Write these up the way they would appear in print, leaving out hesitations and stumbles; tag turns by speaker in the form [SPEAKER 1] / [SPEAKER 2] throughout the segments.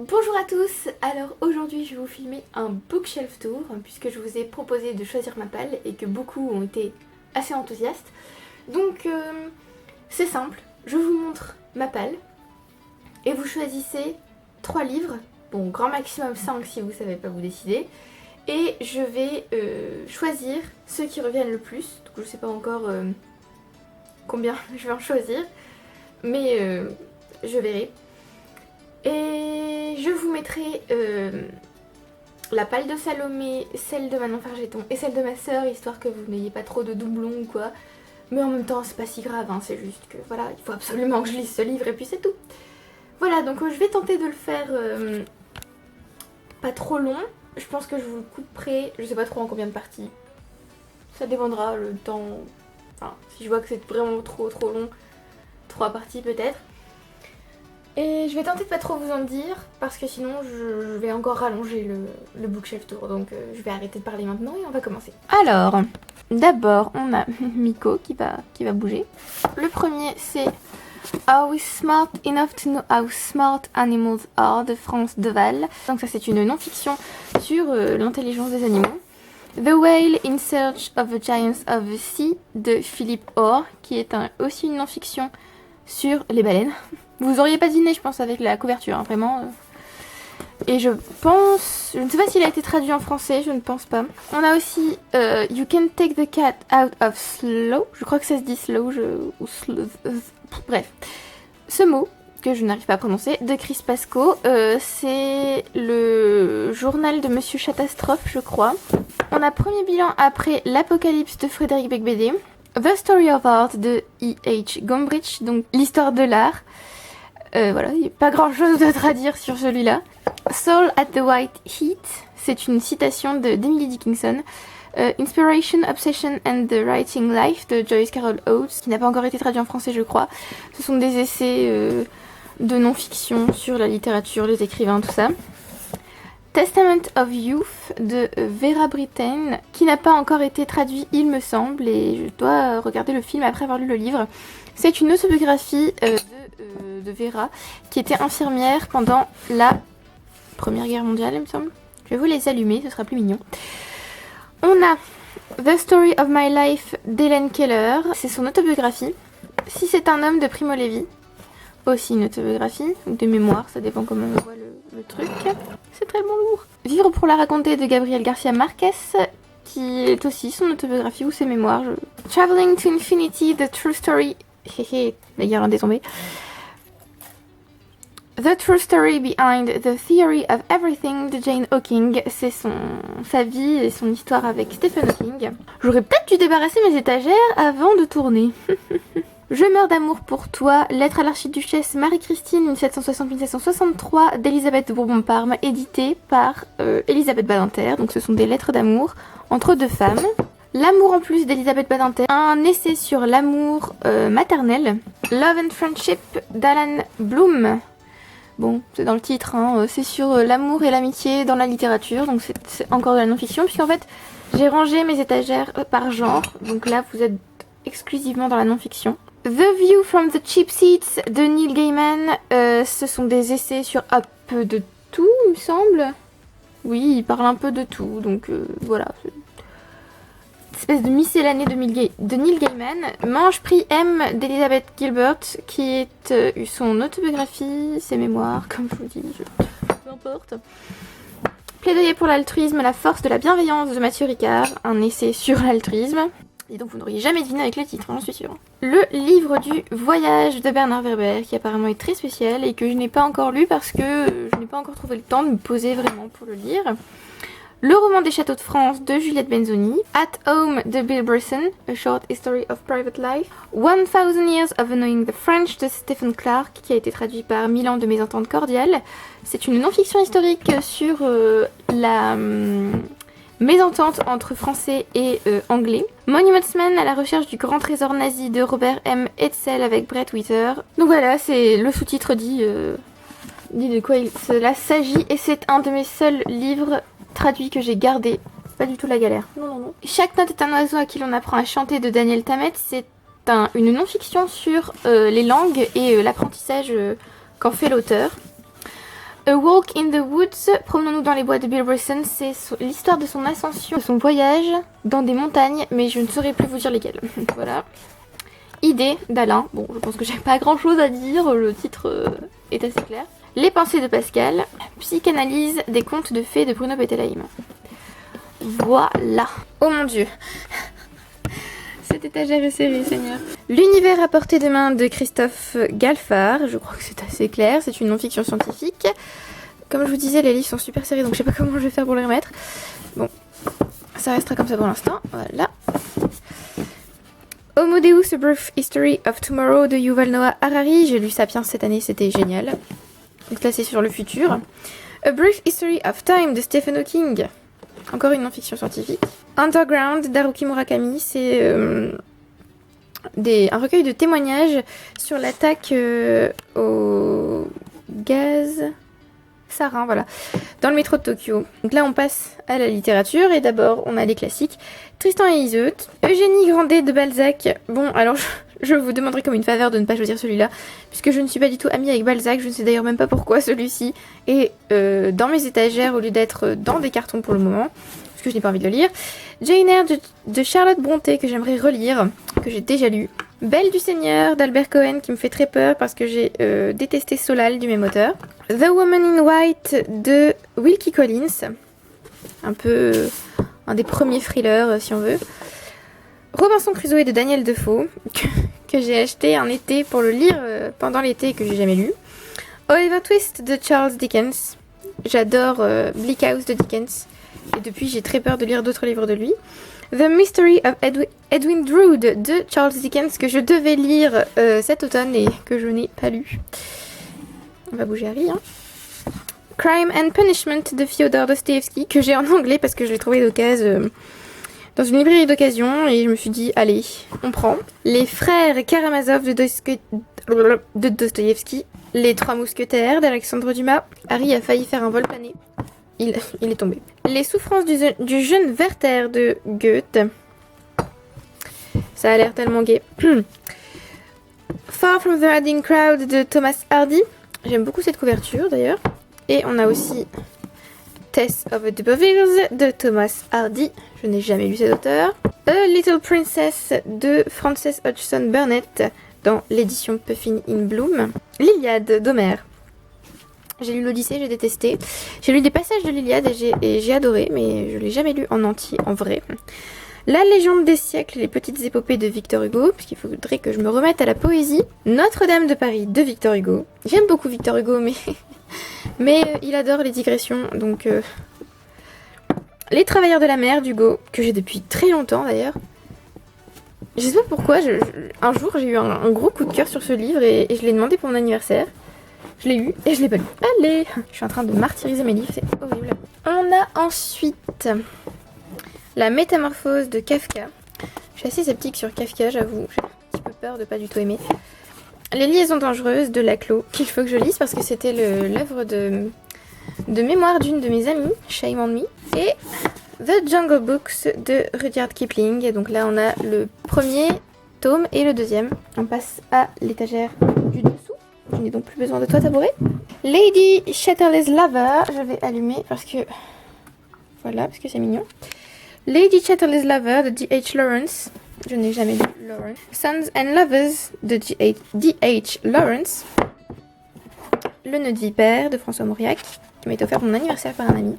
[SPEAKER 1] Bonjour à tous, alors aujourd'hui je vais vous filmer un bookshelf tour puisque je vous ai proposé de choisir ma palle et que beaucoup ont été assez enthousiastes. Donc c'est simple, je vous montre ma palle et vous choisissez 3 livres, bon grand maximum 5 si vous ne savez pas vous décider, et je vais choisir ceux qui reviennent le plus, donc je ne sais pas encore combien je vais en choisir, mais je verrai. Et je vous mettrai la palle de Salomé, celle de Manon Fargeton et celle de ma soeur, histoire que vous n'ayez pas trop de doublons ou quoi. Mais en même temps c'est pas si grave, hein, c'est juste que voilà, il faut absolument que je lise ce livre et puis c'est tout. Voilà, donc je vais tenter de le faire pas trop long. Je pense que je vous le couperai, je sais pas trop en combien de parties. Ça dépendra le temps, enfin si je vois que c'est vraiment trop long, 3 parties peut-être. Et je vais tenter de pas trop vous en dire parce que sinon je vais encore rallonger le bookshelf tour, donc je vais arrêter de parler maintenant et on va commencer. Alors, d'abord on a Miko qui va bouger. Le premier c'est Are We Smart Enough to Know How Smart Animals Are de France Deval. Donc ça c'est une non-fiction sur l'intelligence des animaux. The Whale in Search of the Giants of the Sea de Philippe Orr, qui est aussi une non-fiction sur les baleines. Vous auriez pas deviné, je pense, avec la couverture, hein, vraiment. Et je pense... Je ne sais pas s'il a été traduit en français, je ne pense pas. On a aussi You Can Take the Cat Out of Slow. Je crois que ça se dit slow, ou slow... Bref. Ce mot, que je n'arrive pas à prononcer, de Chris Pascoe. C'est le journal de Monsieur Catastrophe, je crois. On a Premier bilan après l'apocalypse de Frédéric Beigbeder. The Story of Art de E.H. Gombrich, donc l'histoire de l'art. Voilà, il n'y a pas grand chose d'autre à dire sur celui-là. Soul at the White Heat, c'est une citation d'Emily Dickinson. Inspiration, Obsession and the Writing Life de Joyce Carol Oates, qui n'a pas encore été traduit en français je crois. Ce sont des essais de non-fiction sur la littérature, les écrivains, tout ça. Testament of Youth de Vera Brittain, qui n'a pas encore été traduit il me semble, et je dois regarder le film après avoir lu le livre. C'est une autobiographie de Vera, qui était infirmière pendant la Première Guerre mondiale, il me semble. Je vais vous les allumer, ce sera plus mignon. On a The Story of My Life d'Helen Keller, c'est son autobiographie. Si c'est un homme de Primo Levi, aussi une autobiographie, ou de mémoire, ça dépend comment on voit le truc. C'est très bon lourd. Vivre pour la raconter de Gabriel Garcia Marquez, qui est aussi son autobiographie ou ses mémoires. Traveling to Infinity, The True Story... Héhé, la guirlande est tombée. The True Story Behind the Theory of Everything de Jane Hawking, c'est sa vie et son histoire avec Stephen Hawking. J'aurais peut-être dû débarrasser mes étagères avant de tourner. Je meurs d'amour pour toi, lettre à l'archiduchesse Marie-Christine 1760-1763 d'Elisabeth de Bourbon-Parme, édité par Elisabeth Badinter. Donc ce sont des lettres d'amour entre deux femmes. L'amour en plus d'Elisabeth Badinter, un essai sur l'amour maternel. Love and Friendship d'Alan Bloom. Bon, c'est dans le titre, hein, c'est sur l'amour et l'amitié dans la littérature, donc c'est encore de la non-fiction, puisqu'en fait j'ai rangé mes étagères par genre, donc là vous êtes exclusivement dans la non-fiction. The View from the Cheap Seats de Neil Gaiman, ce sont des essais sur un peu de tout, il me semble. Oui, il parle un peu de tout, donc voilà. Espèce de miscellanée de Neil Gaiman. Mange prix M d'Elizabeth Gilbert, qui est son autobiographie, ses mémoires, comme je vous dis, peu importe. Plaidoyer pour l'altruisme, la force de la bienveillance de Mathieu Ricard, un essai sur l'altruisme. Et donc vous n'auriez jamais deviné avec le titre, j'en suis sûre. Le livre du voyage de Bernard Werber, qui apparemment est très spécial et que je n'ai pas encore lu parce que je n'ai pas encore trouvé le temps de me poser vraiment pour le lire. Le roman des châteaux de France de Juliette Benzoni. At Home de Bill Bryson, A Short History of Private Life. 1000 Years of Knowing the French de Stephen Clark, qui a été traduit par 1000 ans de mésentente cordiale. C'est une non-fiction historique sur la mésentente entre français et anglais. Monuments Men à la recherche du grand trésor nazi de Robert M. Hetzel avec Brett Wheater. Donc voilà, c'est le sous-titre dit de quoi cela s'agit, et c'est un de mes seuls livres traduit que j'ai gardé. Pas du tout la galère. Non. Chaque note est un oiseau à qui l'on apprend à chanter de Daniel Tammet. C'est une non-fiction sur les langues et l'apprentissage qu'en fait l'auteur. A Walk in the Woods, promenons-nous dans les bois de Bill Bryson, c'est l'histoire de son ascension, de son voyage dans des montagnes, mais je ne saurais plus vous dire lesquelles. Voilà. Idée d'Alain, bon je pense que j'ai pas grand chose à dire, le titre est assez clair. Les pensées de Pascal, psychanalyse des contes de fées de Bruno Bettelheim. Voilà. Oh mon dieu. Cette étagère est serrée, Seigneur. L'univers à portée de main de Christophe Galfard. Je crois que c'est assez clair. C'est une non-fiction scientifique. Comme je vous disais, les livres sont super serrés, donc je sais pas comment je vais faire pour les remettre. Bon, ça restera comme ça pour l'instant. Voilà. Homo Deus, A Brief History of Tomorrow de Yuval Noah Harari. J'ai lu Sapiens cette année, c'était génial. Donc là, c'est sur le futur. A Brief History of Time de Stephen Hawking. Encore une non-fiction scientifique. Underground d'Haruki Murakami, c'est un recueil de témoignages sur l'attaque au gaz sarin, voilà, dans le métro de Tokyo. Donc là on passe à la littérature et d'abord on a les classiques. Tristan et Iseult, Eugénie Grandet de Balzac. Bon alors je vous demanderai comme une faveur de ne pas choisir celui-là, puisque je ne suis pas du tout amie avec Balzac, je ne sais d'ailleurs même pas pourquoi celui-ci est dans mes étagères au lieu d'être dans des cartons pour le moment. Que je n'ai pas envie de le lire. Jane Eyre de Charlotte Brontë que j'aimerais relire, que j'ai déjà lu. Belle du Seigneur d'Albert Cohen qui me fait très peur parce que j'ai détesté Solal du même auteur. The Woman in White de Wilkie Collins, un peu un des premiers thrillers si on veut. Robinson Crusoe de Daniel Defoe que j'ai acheté un été pour le lire pendant l'été et que j'ai jamais lu. Oliver Twist de Charles Dickens. J'adore Bleak House de Dickens. Et depuis, j'ai très peur de lire d'autres livres de lui. The Mystery of Edwin Drood de Charles Dickens, que je devais lire cet automne et que je n'ai pas lu. On va bouger Harry, hein. Crime and Punishment de Fyodor Dostoevsky, que j'ai en anglais parce que je l'ai trouvé d'occasion dans une librairie d'occasion et je me suis dit, allez, on prend. Les frères Karamazov de Dostoevsky, Les Trois Mousquetaires d'Alexandre Dumas. Harry a failli faire un vol plané. Il est tombé. Les souffrances du jeune Werther de Goethe. Ça a l'air tellement gai. Far from the Madding Crowd de Thomas Hardy. J'aime beaucoup cette couverture d'ailleurs. Et on a aussi Tess of the D'Urbervilles de Thomas Hardy. Je n'ai jamais lu cet auteur. A Little Princess de Frances Hodgson Burnett dans l'édition Puffin in Bloom. L'Iliade d'Homère. J'ai lu l'Odyssée, j'ai détesté. J'ai lu des passages de l'Iliade et j'ai adoré, mais je l'ai jamais lu en entier, en vrai. La légende des siècles, les petites épopées de Victor Hugo, puisqu'il faudrait que je me remette à la poésie. Notre-Dame de Paris de Victor Hugo. J'aime beaucoup Victor Hugo, mais il adore les digressions, donc... Les Travailleurs de la mer d'Hugo, que j'ai depuis très longtemps d'ailleurs. Je sais pas pourquoi, un jour j'ai eu un gros coup de cœur sur ce livre et je l'ai demandé pour mon anniversaire. Je l'ai eu et je l'ai pas lu. Allez, je suis en train de martyriser mes livres, c'est horrible. On a ensuite La Métamorphose de Kafka. Je suis assez sceptique sur Kafka, j'avoue. J'ai un petit peu peur de pas du tout aimer. Les Liaisons dangereuses de Laclos, qu'il faut que je lise parce que c'était l'œuvre de mémoire d'une de mes amies, Shame on Me. Et The Jungle Books de Rudyard Kipling. Et donc là, on a le premier tome et le deuxième. On passe à l'étagère du dessous. Je n'ai donc plus besoin de toi, tabouret. Lady Chatterley's Lover. Je vais allumer parce que... Voilà, parce que c'est mignon. Lady Chatterley's Lover de D.H. Lawrence. Je n'ai jamais lu Lawrence. Sons and Lovers de D.H. Lawrence. Le Nœud de Vipère de François Mauriac, qui m'a été offert pour mon anniversaire par un ami.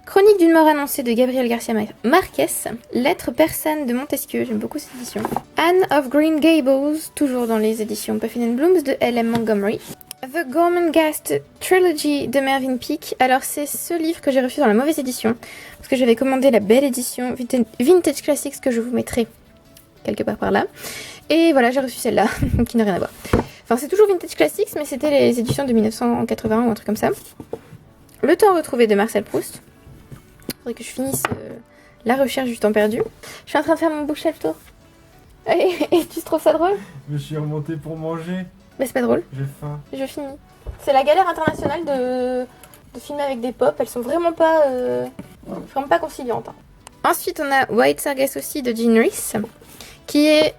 [SPEAKER 1] Chronique d'une mort annoncée de Gabriel Garcia Marquez. Lettres persanes de Montesquieu, j'aime beaucoup cette édition. Anne of Green Gables, toujours dans les éditions Puffin and Blooms de L.M. Montgomery. The Gormenghast Trilogy de Mervyn Peake. Alors c'est ce livre que j'ai reçu dans la mauvaise édition, parce que j'avais commandé la belle édition Vintage Classics que je vous mettrai quelque part par là. Et voilà, j'ai reçu celle-là, qui n'a rien à voir. Enfin c'est toujours Vintage Classics, mais c'était les éditions de 1981 ou un truc comme ça. Le temps retrouvé de Marcel Proust. Faudrait que je finisse la recherche du temps perdu. Je suis en train de faire mon bookshelf tour. Et tu trouves ça drôle?
[SPEAKER 2] Je suis remontée pour manger.
[SPEAKER 1] Mais c'est pas drôle.
[SPEAKER 2] J'ai faim.
[SPEAKER 1] Je finis. C'est la galère internationale de filmer avec des pop. Elles sont vraiment pas conciliantes. Hein. Ensuite, on a White Sargasso Sea de Jean Rhys, qui est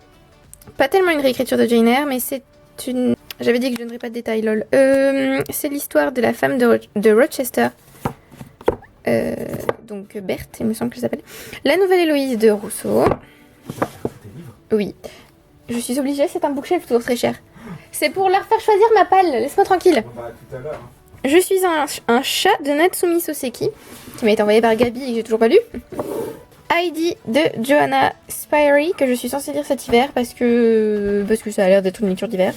[SPEAKER 1] pas tellement une réécriture de Jane Eyre, mais c'est une J'avais dit que je donnerais pas de détails, lol. C'est l'histoire de la femme de Rochester. Donc Berthe, il me semble qu'elle s'appelle. La nouvelle Héloïse de Rousseau. Oui. Je suis obligée, c'est un bookshelf toujours très cher. C'est pour leur faire choisir ma palle, laisse-moi tranquille.
[SPEAKER 2] Bah, tout à l'heure.
[SPEAKER 1] Je suis un chat de Natsumi Soseki, qui m'a été envoyé par Gabi et que j'ai toujours pas lu. Heidi de Johanna Spyri, que je suis censée lire cet hiver parce que ça a l'air d'être une lecture d'hiver.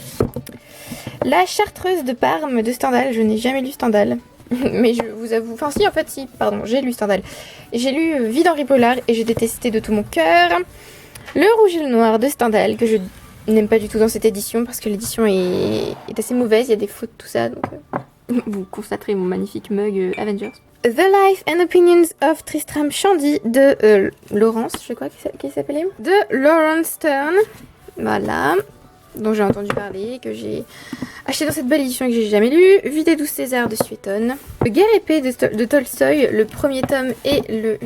[SPEAKER 1] La Chartreuse de Parme de Stendhal, je n'ai jamais lu Stendhal. Mais je vous avoue, enfin si en fait si, pardon, j'ai lu Stendhal. J'ai lu Vie d'Henri Pollard et j'ai détesté de tout mon cœur. Le Rouge et le Noir de Stendhal, que je n'aime pas du tout dans cette édition parce que l'édition est assez mauvaise, il y a des fautes, tout ça, donc vous constaterez mon magnifique mug Avengers. The Life and Opinions of Tristram Shandy de Laurence, je crois qu'il s'appelait. De Lawrence Stern, voilà, dont j'ai entendu parler, que j'ai acheté dans cette belle édition et que j'ai jamais lu. Vie des 12 Césars de Suétone. Le Guerre épée de Tolstoï, le premier tome et le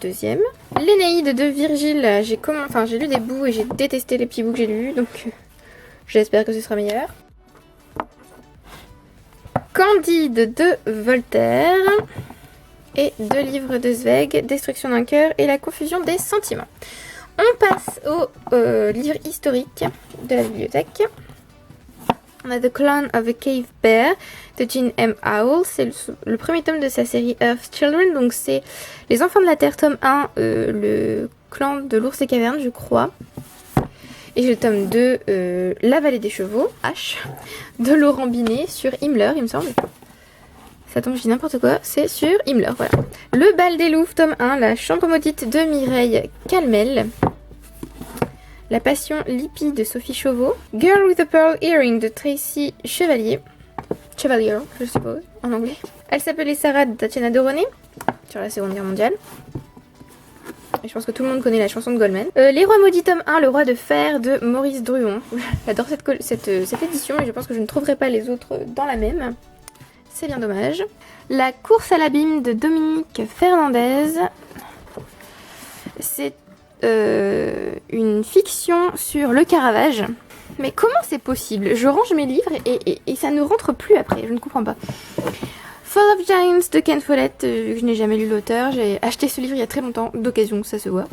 [SPEAKER 1] deuxième. L'Énéide de Virgile, j'ai lu des bouts et j'ai détesté les petits bouts que j'ai lus, donc j'espère que ce sera meilleur. Candide de Voltaire et 2 livres de Zweig, Destruction d'un cœur et la confusion des sentiments. On passe au livre historique de la bibliothèque. On a The Clan of a Cave Bear de Jean M. Howell. C'est le premier tome de sa série Earth Children, donc c'est Les Enfants de la Terre, tome 1, le clan de l'ours des cavernes, je crois. Et j'ai le tome 2, La vallée des chevaux, H, de Laurent Binet sur Himmler, il me semble. Ça tombe, je dis n'importe quoi, c'est sur Himmler, voilà. Le bal des louves, tome 1, La chambre maudite de Mireille Calmel. La passion Lippi de Sophie Chauveau. Girl with a Pearl Earring de Tracy Chevalier, je suppose, en anglais. Elle s'appelait Sarah de Tatiana Doroné, sur la Seconde Guerre mondiale. Et je pense que tout le monde connaît la chanson de Goldman. Les Rois Maudits, tome 1, Le Roi de Fer de Maurice Druon. J'adore cette édition et je pense que je ne trouverai pas les autres dans la même. C'est bien dommage. La course à l'abîme de Dominique Fernandez. C'est une fiction sur le Caravage. Mais comment c'est possible? Je range mes livres et ça ne rentre plus après, je ne comprends pas. Fall of Giants de Ken Follett, vu que je n'ai jamais lu l'auteur, j'ai acheté ce livre il y a très longtemps, d'occasion, ça se voit.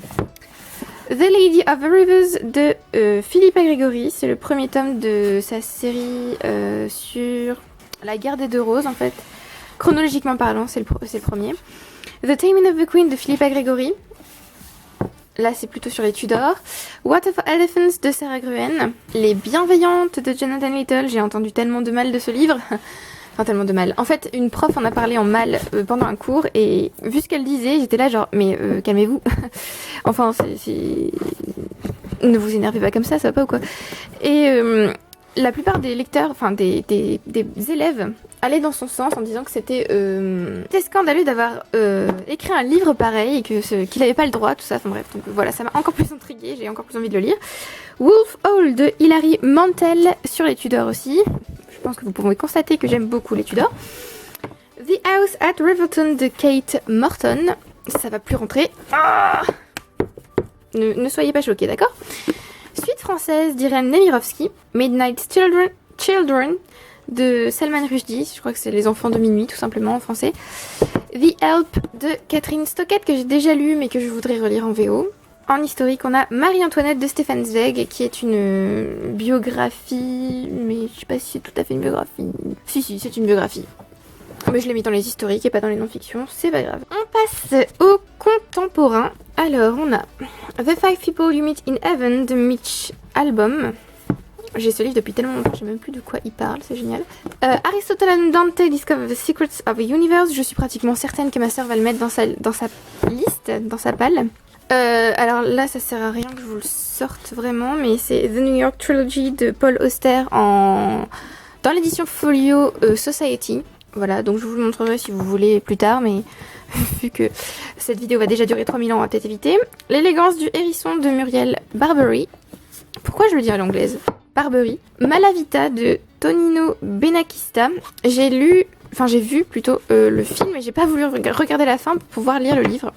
[SPEAKER 1] The Lady of the Rivers de Philippa Gregory, c'est le premier tome de sa série sur la guerre des 2 roses en fait. Chronologiquement parlant, c'est le premier. The Taming of the Queen de Philippa Gregory. Là, c'est plutôt sur les Tudors. What of Elephants de Sarah Gruen. Les Bienveillantes de Jonathan Little. J'ai entendu tellement de mal de ce livre. Enfin, tellement de mal. En fait, une prof en a parlé en mal pendant un cours et vu ce qu'elle disait, j'étais là genre, mais calmez-vous. Enfin, ne vous énervez pas comme ça va pas ou quoi. Et la plupart des lecteurs, enfin des élèves allaient dans son sens en disant que c'était scandaleux d'avoir écrit un livre pareil et qu'il n'avait pas le droit, tout ça. Enfin bref, donc voilà, ça m'a encore plus intriguée, j'ai encore plus envie de le lire. Wolf Hall de Hilary Mantel sur les Tudors aussi. Je pense que vous pouvez constater que j'aime beaucoup les Tudors. The House at Riverton de Kate Morton. Ça va plus rentrer. Ah, ne soyez pas choqués, d'accord? Suite française d'Irène Nemirovsky. Midnight Children de Salman Rushdie. Je crois que c'est Les Enfants de minuit, tout simplement en français. The Help de Catherine Stockett, que j'ai déjà lu mais que je voudrais relire en VO. En historique, on a Marie-Antoinette de Stéphane Zweig, qui est une biographie, mais je sais pas si c'est tout à fait une biographie. Si, c'est une biographie. Mais je l'ai mis dans les historiques et pas dans les non-fictions, c'est pas grave. On passe au contemporain. Alors, on a The Five People You Meet in Heaven de Mitch Albom. J'ai ce livre depuis tellement longtemps, je sais même plus de quoi il parle, c'est génial. Aristotle and Dante Discover the Secrets of the Universe. Je suis pratiquement certaine que ma soeur va le mettre dans sa liste, dans sa palle. Alors là, ça sert à rien que je vous le sorte vraiment, mais c'est The New York Trilogy de Paul Auster dans l'édition Folio Society. Voilà, donc je vous le montrerai si vous voulez plus tard, mais vu que cette vidéo va déjà durer 3000 ans, on va peut-être éviter. L'élégance du hérisson de Muriel Barbery. Pourquoi je le dis à l'anglaise? Barbery. Malavita de Tonino Benakista. J'ai vu plutôt le film, mais j'ai pas voulu regarder la fin pour pouvoir lire le livre.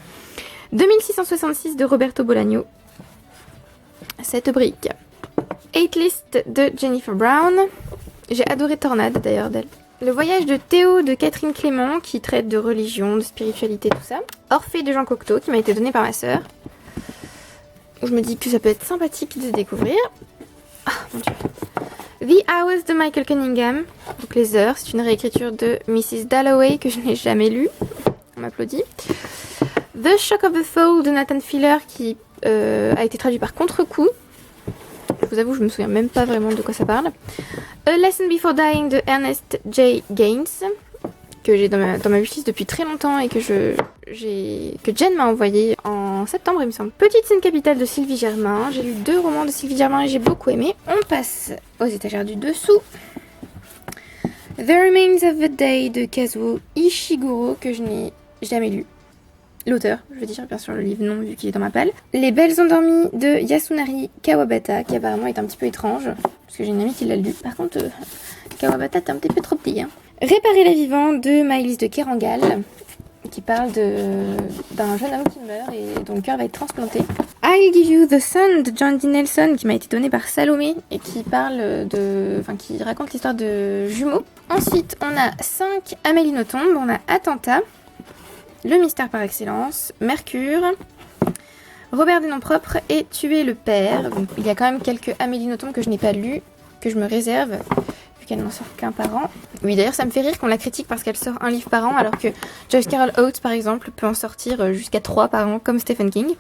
[SPEAKER 1] 2666 de Roberto Bolaño. Cette brique. 8 List de Jennifer Brown. J'ai adoré Tornade d'ailleurs d'elle. Le voyage de Théo de Catherine Clément qui traite de religion, de spiritualité, tout ça. Orphée de Jean Cocteau qui m'a été donné par ma sœur. Je me dis que ça peut être sympathique de découvrir. Ah mon dieu. The Hours de Michael Cunningham. Donc les heures, c'est une réécriture de Mrs. Dalloway que je n'ai jamais lue. On m'applaudit. The Shock of the Fall de Nathan Fielder qui a été traduit par Contre-coup. Je vous avoue, je me souviens même pas vraiment de quoi ça parle. A Lesson Before Dying de Ernest J. Gaines, que j'ai dans ma wishlist depuis très longtemps et que Jen m'a envoyé en septembre, il me semble. Petite scène capitale de Sylvie Germain. J'ai lu 2 romans de Sylvie Germain et j'ai beaucoup aimé. On passe aux étagères du dessous. The Remains of the Day de Kazuo Ishiguro, que je n'ai jamais lu. L'auteur, je veux dire, bien sûr, le livre non, vu qu'il est dans ma palle. Les Belles Endormies de Yasunari Kawabata, qui apparemment est un petit peu étrange, parce que j'ai une amie qui l'a lu. Par contre, Kawabata, t'es un petit peu trop petit, hein. Réparer les vivants de Maëlys de Kerangal, qui parle d'un jeune homme qui meurt et dont le cœur va être transplanté. I'll Give You the Sun de John D. Nelson, qui m'a été donné par Salomé, et qui qui raconte l'histoire de jumeaux. Ensuite, on a 5 Amélie Nothomb, on a Attentat, Le mystère par excellence, Mercure, Robert des noms propres et Tuer le père. Donc, il y a quand même quelques Amélie Nothomb que je n'ai pas lues, que je me réserve, vu qu'elle n'en sort qu'un par an. Oui, d'ailleurs, ça me fait rire qu'on la critique parce qu'elle sort un livre par an, alors que Joyce Carol Oates, par exemple, peut en sortir jusqu'à 3 par an, comme Stephen King.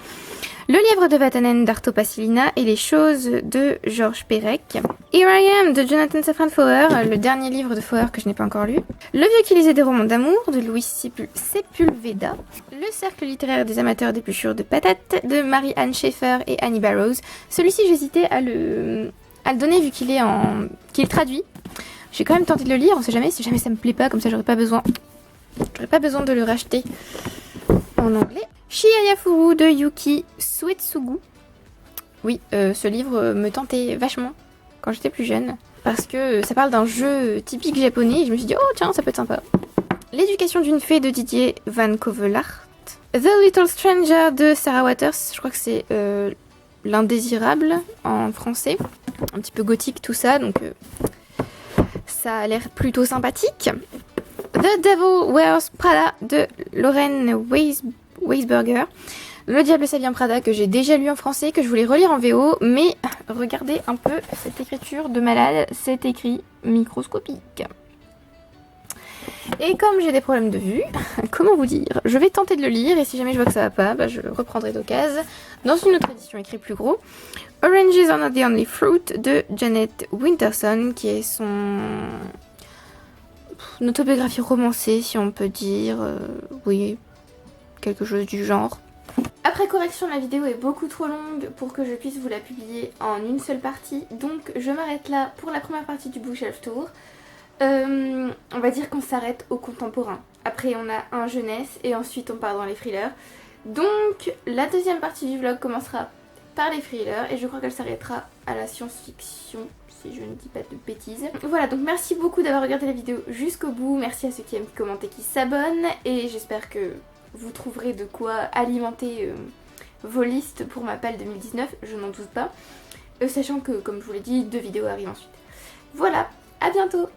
[SPEAKER 1] Le livre de Vatanen d'Arto Passilina et Les choses de Georges Perec. Here I Am de Jonathan Safran Foer, le dernier livre de Foer que je n'ai pas encore lu. Le vieux qui lisait des romans d'amour de Louis Sepulveda. Le cercle littéraire des amateurs d'épluchures de patates de Marie-Anne Schaeffer et Annie Barrows. Celui-ci, j'hésitais à le donner vu qu'il est traduit. J'ai quand même tenté de le lire, on sait jamais, si jamais ça me plaît pas, comme ça j'aurais pas besoin de le racheter en anglais. Shiayafuru de Yuki Suetsugu. Oui, ce livre me tentait vachement quand j'étais plus jeune, parce que ça parle d'un jeu typique japonais et je me suis dit, oh tiens, ça peut être sympa. L'éducation d'une fée de Didier Van Covelart. The Little Stranger de Sarah Waters, je crois que c'est l'indésirable en français. Un petit peu gothique tout ça, donc ça a l'air plutôt sympathique. The Devil Wears Prada de Lauren Weisberger. Le Diable ça vient Prada, que j'ai déjà lu en français, que je voulais relire en VO, mais regardez un peu cette écriture de malade, c'est écrit microscopique. Et comme j'ai des problèmes de vue, comment vous dire, je vais tenter de le lire et si jamais je vois que ça va pas, je le reprendrai d'occasion dans une autre édition écrit plus gros. Oranges are not the only fruit de Janet Winterson, qui est une autobiographie romancée, si on peut dire, oui, quelque chose du genre. Après correction, la vidéo est beaucoup trop longue pour que je puisse vous la publier en une seule partie, donc je m'arrête là pour la première partie du Bookshelf Tour. On va dire qu'on s'arrête au contemporain. Après on a un jeunesse et ensuite on part dans les thrillers. Donc la deuxième partie du vlog commencera par les thrillers et je crois qu'elle s'arrêtera à la science-fiction, si je ne dis pas de bêtises. Voilà, donc merci beaucoup d'avoir regardé la vidéo jusqu'au bout. Merci à ceux qui aiment, qui commentent et qui s'abonnent. Et j'espère que vous trouverez de quoi alimenter vos listes pour ma palle 2019, je n'en doute pas. Sachant que, comme je vous l'ai dit, 2 vidéos arrivent ensuite. Voilà, à bientôt!